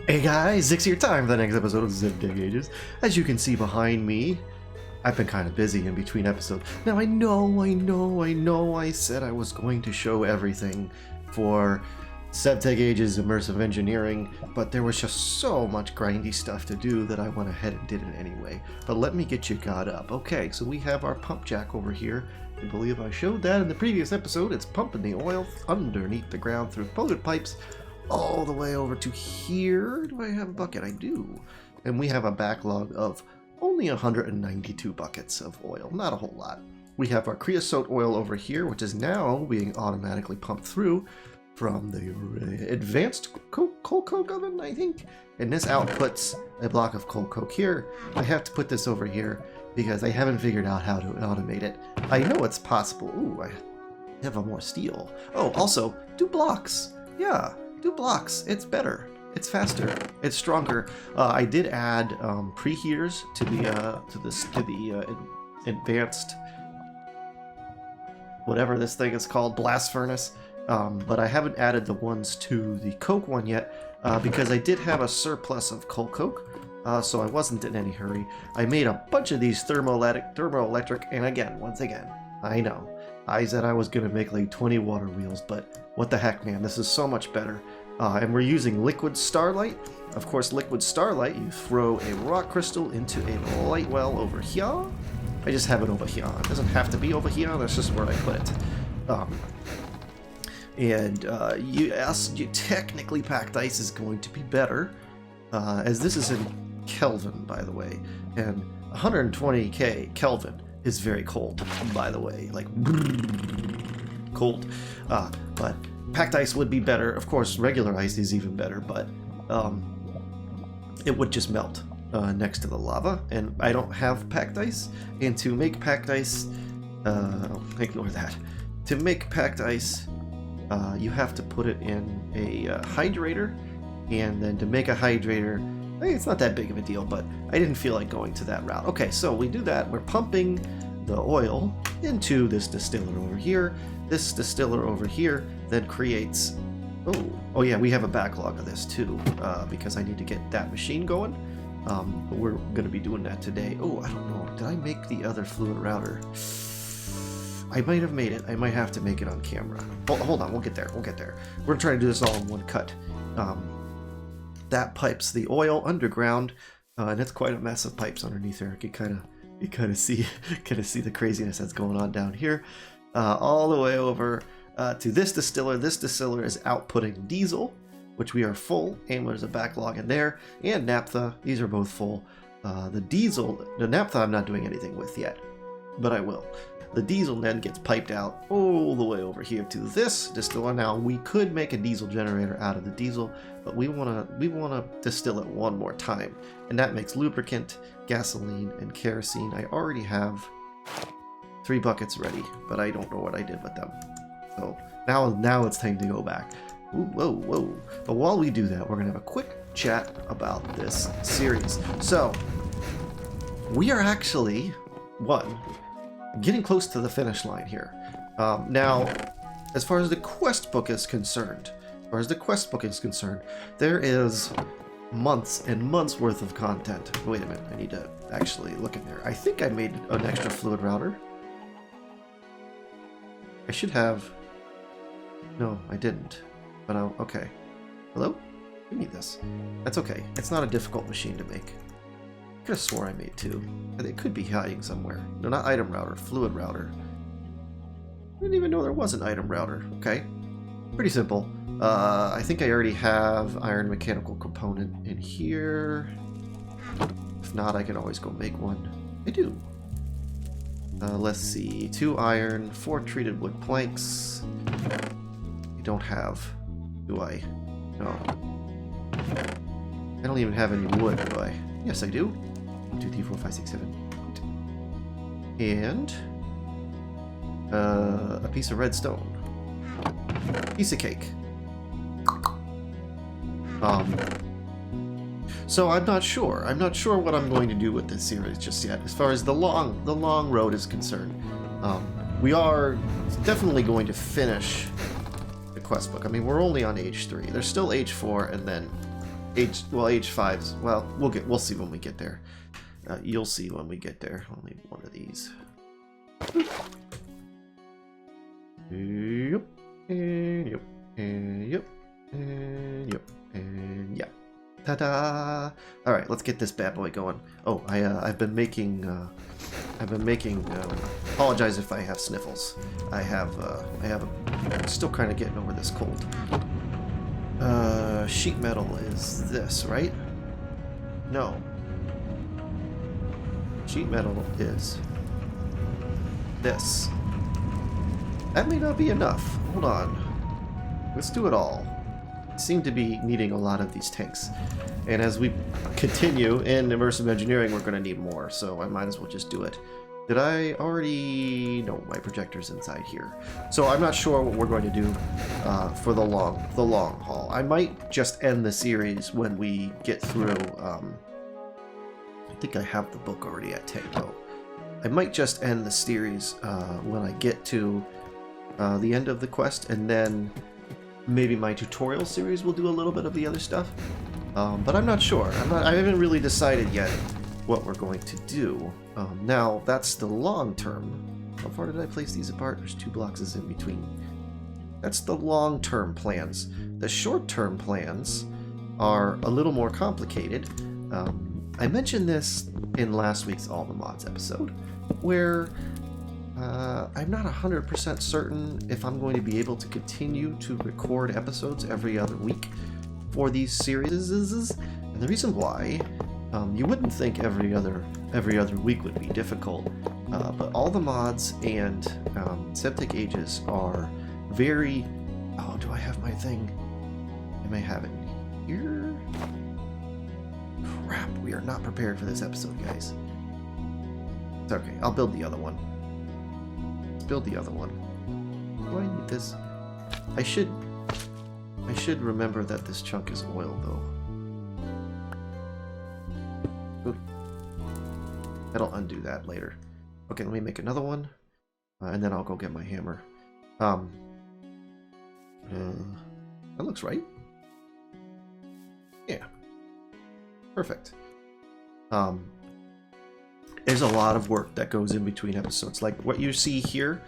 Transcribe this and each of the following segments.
Hey guys, Zix here, time for the next episode of Sevtech Ages. As you can see behind me, I've been kind of busy in between episodes. Now I know I said I was going to show everything for Sevtech Ages Immersive Engineering, but there was just so much grindy stuff to do that I went ahead and did it anyway. But let me get you caught up. Okay, so we have our pump jack over here. I believe I showed that in the previous episode. It's pumping the oil underneath the ground through floated pipes all the way over to here. Do I have a bucket? I do. And we have a backlog of only 192 buckets of oil. Not a whole lot. We have our creosote oil over here, which is now being automatically pumped through from the advanced coal coke oven, I think. And this outputs a block of coal coke here. I have to put this over here because I haven't figured out how to automate it. I know it's possible. Ooh, I have a more steel. Oh, also, do blocks. Yeah. Do blocks. It's better. It's faster. It's stronger. I did add preheaters to the advanced whatever this thing is called, blast furnace. But I haven't added the ones to the coke one yet because I did have a surplus of coal coke, so I wasn't in any hurry. I made a bunch of these thermoelectric, and once again, I know. I said I was going to make like 20 water wheels, but what the heck, man, this is so much better. And we're using liquid starlight. Of course, liquid starlight, you throw a rock crystal into a light well over here. I just have it over here. It doesn't have to be over here, that's just where I put it. Technically packed ice is going to be better, as this is in Kelvin, by the way, and 120 Kelvin is very cold, by the way, like cold. But packed ice would be better. Of course, regular ice is even better, but it would just melt next to the lava, and I don't have packed ice. And to make packed ice, ignore that. To make packed ice, you have to put it in a hydrator, and then to make a hydrator, it's not that big of a deal, but I didn't feel like going to that route. Okay, so we do that. We're pumping the oil into this distiller over here. This distiller over here then creates... Oh yeah, we have a backlog of this too, because I need to get that machine going. But we're going to be doing that today. Oh, I don't know. Did I make the other fluid router? I might have made it. I might have to make it on camera. Hold on, we'll get there. We're trying to do this all in one cut. That pipes the oil underground, and it's quite a mess of pipes underneath there. You kind of see the craziness that's going on down here. All the way over to this distiller. This distiller is outputting diesel, which we are full, and there's a backlog in there, and naphtha. These are both full. The naphtha I'm not doing anything with yet, but I will. The diesel then gets piped out all the way over here to this distiller. Now we could make a diesel generator out of the diesel, but we wanna distill it one more time, and that makes lubricant, gasoline, and kerosene. I already have 3 buckets ready, but I don't know what I did with them. So now it's time to go back. Ooh, whoa. But while we do that, we're gonna have a quick chat about this series. So we are actually getting close to the finish line here. Now, as far as the quest book is concerned, there is months and months worth of content. Wait a minute, I need to actually look in there. I think I made an extra fluid router. I should have. No, I didn't. But okay. Hello? Give me this. That's okay. It's not a difficult machine to make. I could have swore I made 2. It could be hiding somewhere. No, not item router, fluid router. I didn't even know there was an item router. Okay. Pretty simple. I think I already have iron mechanical component in here. If not, I can always go make one. I do. Let's see. 2 iron, 4 treated wood planks. I don't have, do I? No. I don't even have any wood, do I? Yes, I do. 1, 2, 3, 4, 5, 6, 7. And a piece of redstone. Piece of cake. So I'm not sure. I'm not sure what I'm going to do with this series just yet. As far as the long road is concerned, we are definitely going to finish the quest book. I mean, we're only on age 3. There's still age 4, and then age 5s. Well, we'll see when we get there. You'll see when we get there. Only one of these. Yep. And yep. And yep. And yep. And yeah. Ta-da! All right, let's get this bad boy going. Oh, I've been making. Apologize if I have sniffles. I'm still kind of getting over this cold. Sheet metal is this, right? No. Sheet metal is this. That may not be enough. Hold on. Let's do it all. Seem to be needing a lot of these tanks, and as we continue in immersive engineering, we're going to need more, so I might as well just do it. Did I already? No, my projector's inside here, so I'm not sure what we're going to do for the long haul. I might just end the series when we get through. I think I have the book already at Tango. I might just end the series when I get to the end of the quest, and then maybe my tutorial series will do a little bit of the other stuff, but I'm not sure. I haven't really decided yet what we're going to do. Now that's the long term. How far did I place these apart? There's 2 boxes in between. That's the long term plans. The short term plans are a little more complicated. I mentioned this in last week's All the Mods episode, where I'm not 100% certain if I'm going to be able to continue to record episodes every other week for these series. And the reason why, you wouldn't think every other week would be difficult, but All the Mods and Sevtech Ages are very... Oh, do I have my thing? I may have it here. Crap, we are not prepared for this episode, guys. It's okay, I'll build the other one. Build the other one. Do I need this? I should remember that this chunk is oil, though. Ooh. That'll undo that later. Okay, let me make another one, and then I'll go get my hammer. That looks right. Yeah. Perfect. There's a lot of work that goes in between episodes, like what you see here.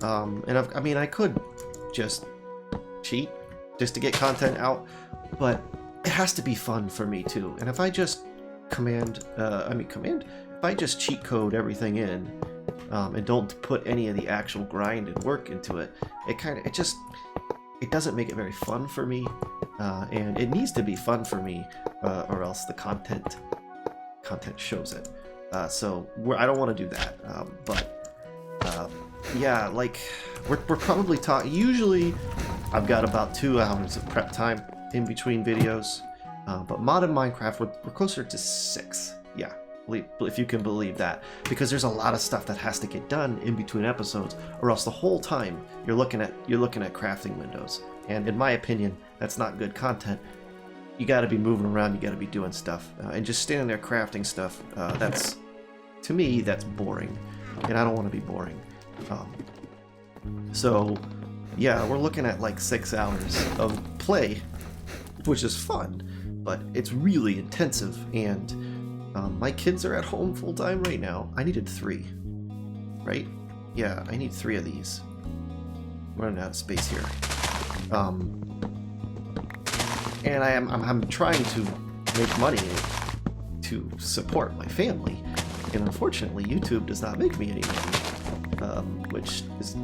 And I mean, I could just cheat just to get content out, but it has to be fun for me too. And if I just if I just cheat code everything in and don't put any of the actual grind and work into it, it doesn't make it very fun for me. And it needs to be fun for me, or else the content shows it. So I don't want to do that, yeah, like we're probably talking. Usually, I've got about 2 hours of prep time in between videos, but Mod and Minecraft we're closer to 6. Yeah, if you can believe that, because there's a lot of stuff that has to get done in between episodes, or else the whole time you're looking at crafting windows, and in my opinion, that's not good content. You got to be moving around, you got to be doing stuff, and just standing there crafting stuff. To me, that's boring, and I don't want to be boring. So, yeah, we're looking at like 6 hours of play, which is fun, but it's really intensive. And my kids are at home full time right now. I needed 3, right? Yeah, I need 3 of these. I'm running out of space here. And I'm trying to make money to support my family, and unfortunately YouTube does not make me any money, which is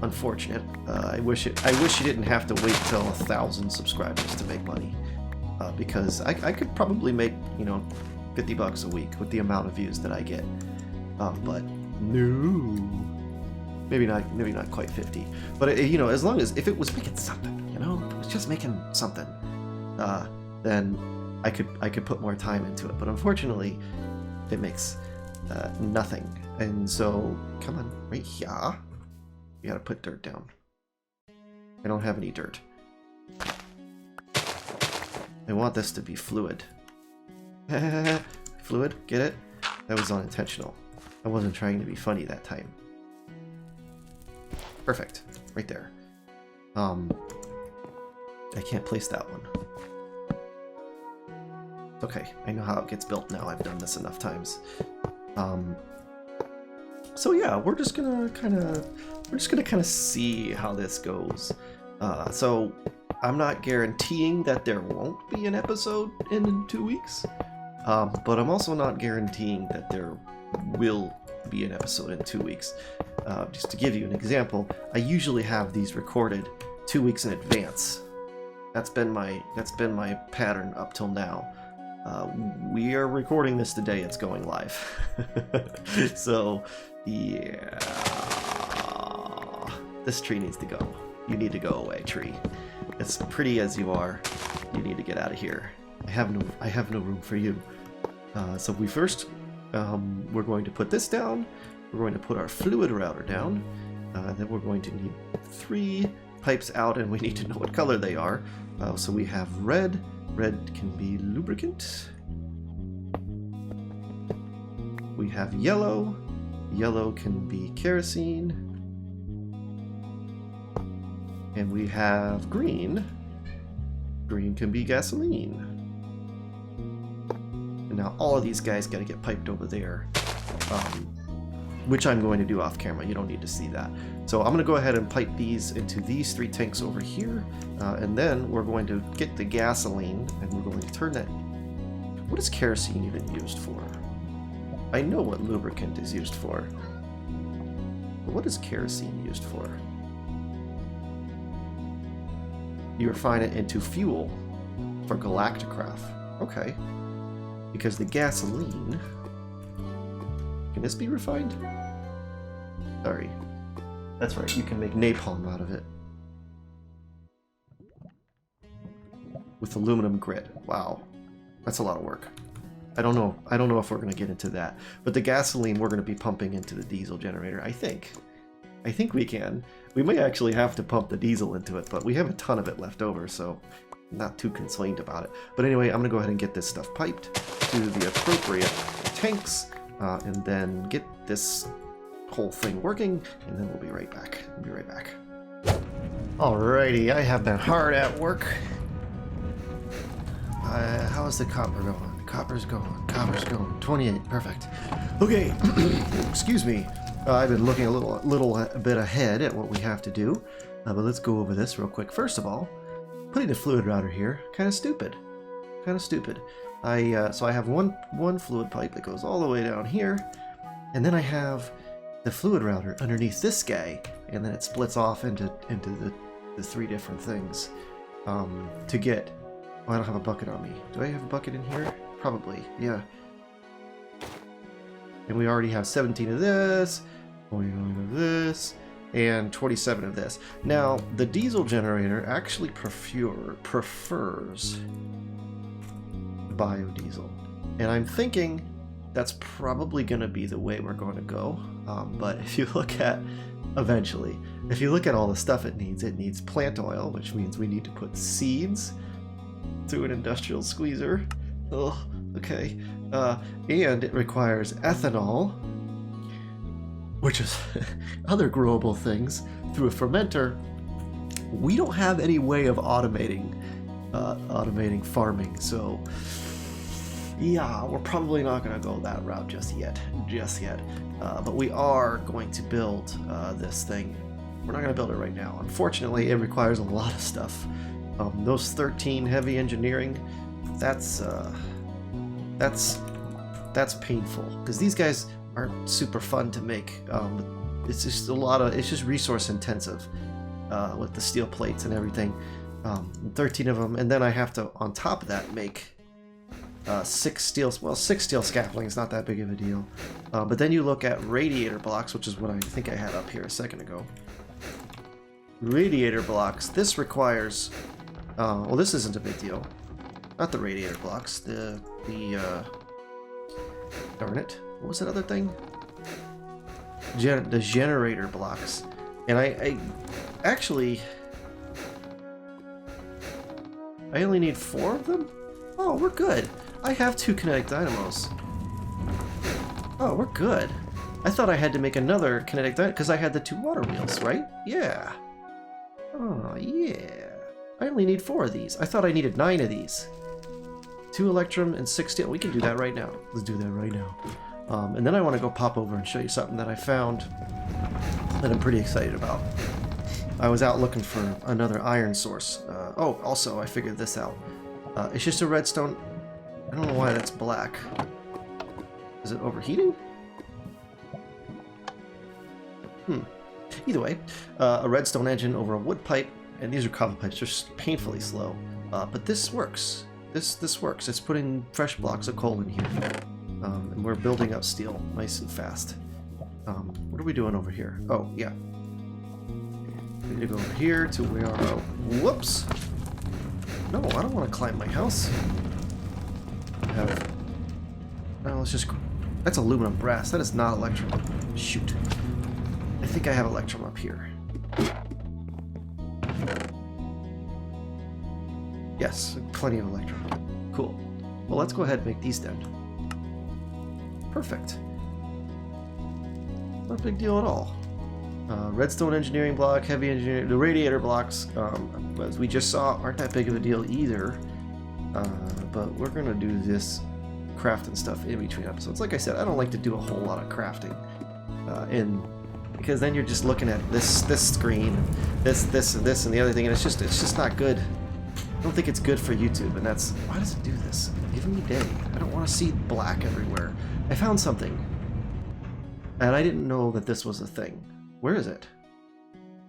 unfortunate. I wish you didn't have to wait till 1,000 subscribers to make money, because I could probably make, $50 a week with the amount of views that I get, but no, maybe not quite 50, but as long as if it was making something, if it was just making something, then I could put more time into it. But unfortunately, it makes nothing. And so, come on, right here, we gotta put dirt down. I don't have any dirt. I want this to be fluid. Fluid, get it? That was unintentional. I wasn't trying to be funny that time. Perfect, right there. I can't place that one. Okay, I know how it gets built now. I've done this enough times. So yeah, we're just gonna kind of see how this goes. So I'm not guaranteeing that there won't be an episode in 2 weeks, but I'm also not guaranteeing that there will be an episode in 2 weeks. Just to give you an example, I usually have these recorded 2 weeks in advance. That's been my pattern up till now. We are recording this the day it's going live. So yeah, this tree needs to go. You need to go away, tree. As pretty as you are, you need to get out of here. I have no room for you. So we first, we're going to put this down. We're going to put our fluid router down. Then we're going to need 3 pipes out, and we need to know what color they are. So we have red. Red can be lubricant. We have yellow. Yellow can be kerosene. And we have green. Green can be gasoline. And now all of these guys got to get piped over there, which I'm going to do off camera. You don't need to see that. So I'm going to go ahead and pipe these into these 3 tanks over here, and then we're going to get the gasoline, and we're going to turn that. What is kerosene even used for? I know what lubricant is used for, but what is kerosene used for? You refine it into fuel for galacticraft. Okay. Because the gasoline... Can this be refined? Sorry. That's right, you can make napalm out of it. With aluminum grit. Wow. That's a lot of work. I don't know if we're going to get into that. But the gasoline we're going to be pumping into the diesel generator, I think. I think we can. We may actually have to pump the diesel into it, but we have a ton of it left over, so I'm not too concerned about it. But anyway, I'm going to go ahead and get this stuff piped to the appropriate tanks, and then get this whole thing working, and then we'll be right back. Alrighty, I have been hard at work. How's the copper going? Copper's going. 28, perfect. Okay, excuse me. I've been looking a little bit ahead at what we have to do, but let's go over this real quick. First of all, putting the fluid router here, kind of stupid. So I have one fluid pipe that goes all the way down here, and then I have the fluid router underneath this guy, and then it splits off into the 3 different things to get. Oh, I don't have a bucket on me. Do I have a bucket in here? Probably, yeah. And we already have 17 of this, 29 of this, and 27 of this. Now, the diesel generator actually prefers biodiesel. And I'm thinking that's probably going to be the way we're going to go. But if you look at, eventually, if you look at all the stuff it needs plant oil, which means we need to put seeds through an industrial squeezer. Oh, okay. And it requires ethanol, which is other growable things, through a fermenter. We don't have any way of automating farming, so yeah, we're probably not going to go that route just yet. But we are going to build this thing. We're not going to build it right now. Unfortunately, it requires a lot of stuff. Those 13 heavy engineering, that's painful, because these guys aren't super fun to make. It's just it's just resource intensive with the steel plates and everything. 13 of them, and then I have to, on top of that, make 6 steel scaffoldings, not that big of a deal. But then you look at radiator blocks, which is what I think I had up here a second ago. Radiator blocks, this requires, well, this isn't a big deal. Not the radiator blocks, darn it, what was that other thing? The generator blocks. And I only need 4 of them? Oh, we're good. I have 2 kinetic dynamos. Oh, we're good. I thought I had to make another kinetic dynamo because I had the 2 water wheels, right? Yeah. Oh, yeah. I only need 4 of these. I thought I needed 9 of these 2 electrum and 6 steel. We can do that right now. Let's do that right now. And then I want to go pop over and show you something that I found that I'm pretty excited about. I was out looking for another iron source. Oh, also, I figured this out. It's just a redstone. I don't know why that's black. Is it overheating? Either way, a redstone engine over a wood pipe, and these are copper pipes. They're painfully slow, but this works. This works. It's putting fresh blocks of coal in here, and we're building up steel nice and fast. What are we doing over here? Oh, yeah. We need to go over here to where our... Whoops! No, I don't want to climb my house. No, let's just... That's aluminum brass. That is not electrum. Shoot. I think I have electrum up here. Yes, plenty of electrum. Cool. Well, let's go ahead and make these then. Perfect. Not a big deal at all. Redstone engineering block, heavy engineering, the radiator blocks, as we just saw, aren't that big of a deal either. But we're gonna do this crafting stuff in between episodes. Like I said, I don't like to do a whole lot of crafting, because then you're just looking at this screen, this and the other thing, and it's just not good. I don't think it's good for YouTube, and that's why does it do this? Give me day. I don't want to see black everywhere. I found something, and I didn't know that this was a thing. Where is it?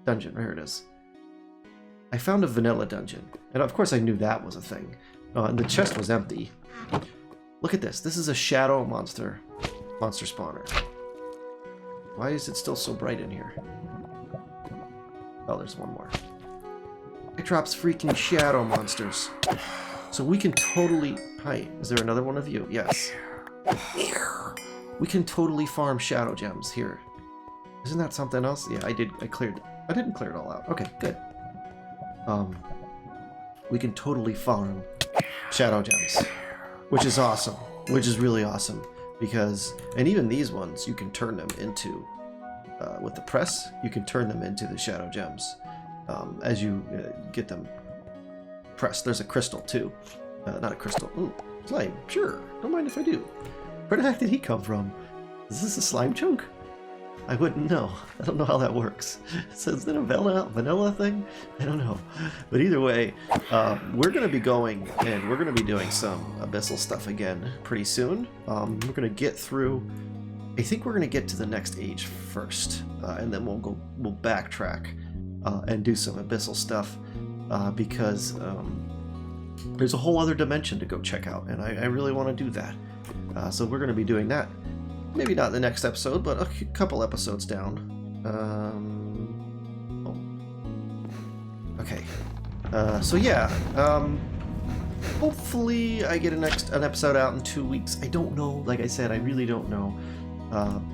Dungeon. Here it is. I found a vanilla dungeon, and of course I knew that was a thing. And the chest was empty. Look at this. This is a shadow monster spawner. Why is it still so bright in here? Oh, there's one more. It drops freaking shadow monsters. So we can totally... Hi, is there another one of you? Yes. We can totally farm shadow gems here. Isn't that something else? Yeah, I didn't clear it all out. Okay, good. We can totally farm shadow gems, which is awesome. Which is really awesome because, and even these ones, you can turn them into, with the press, you can turn them into the shadow gems as you get them pressed. There's a crystal too. Not a crystal. Ooh, slime. Sure. Don't mind if I do. Where the heck did he come from? Is this a slime chunk? I wouldn't know. I don't know how that works. So is that a vanilla thing? I don't know. But either way, we're going to be going and we're going to be doing some abyssal stuff again pretty soon. We're going to get through... I think we're going to get to the next age first, and then we'll backtrack and do some abyssal stuff because there's a whole other dimension to go check out, and I really want to do that. So we're going to be doing that. Maybe not the next episode, but a couple episodes down. Okay. So yeah. Hopefully I get an episode out in 2 weeks. I don't know. Like I said, I really don't know.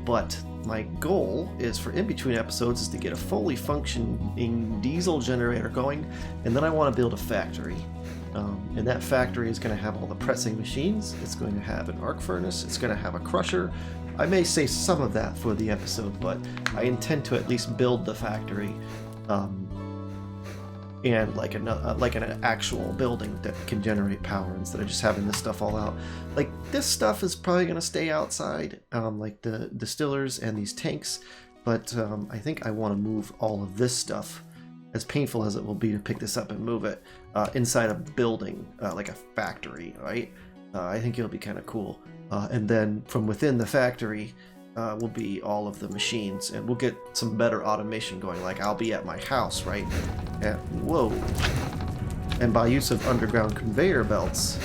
But my goal is for in between episodes is to get a fully functioning diesel generator going, and then I want to build a factory. And that factory is going to have all the pressing machines. It's going to have an arc furnace. It's going to have a crusher. I may say some of that for the episode, but I intend to at least build the factory, and like an actual building that can generate power instead of just having this stuff all out. Like this stuff is probably going to stay outside, like the distillers and these tanks, but I think I want to move all of this stuff, as painful as it will be to pick this up and move it, inside a building, like a factory, right? I think it'll be kind of cool. And then from within the factory will be all of the machines, and we'll get some better automation going. Like I'll be at my house, right? And whoa! And by use of underground conveyor belts,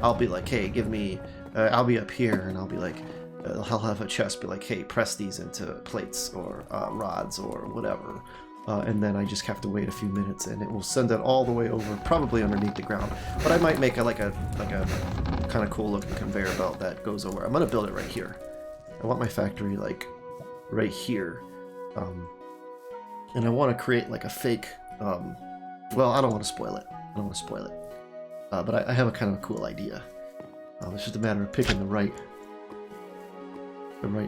I'll be like, hey, give me. I'll be up here, and I'll be like, I'll have a chest, be like, hey, press these into plates or rods or whatever. And then I just have to wait a few minutes, and it will send it all the way over, probably underneath the ground. But I might make like a kind of cool looking conveyor belt that goes over. I'm gonna build it right here. I want my factory like right here, and I want to create like a fake. Well, I don't want to spoil it. But I have a kind of a cool idea. It's just a matter of picking the right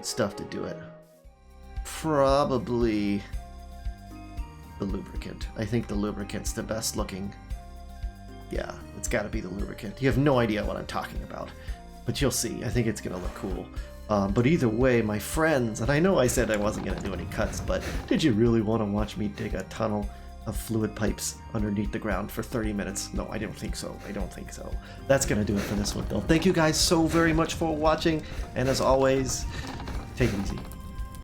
stuff to do it. Probably the lubricant. I think the lubricant's the best looking Yeah, it's got to be the lubricant. You have no idea what I'm talking about, but you'll see. I think it's going to look cool. But either way, my friends, and I know I said I wasn't going to do any cuts, but did you really want to watch me dig a tunnel of fluid pipes underneath the ground for 30 minutes? No, I don't think so. I don't think so. That's going to do it for this one, though. Thank you guys so very much for watching, and as always, take it easy.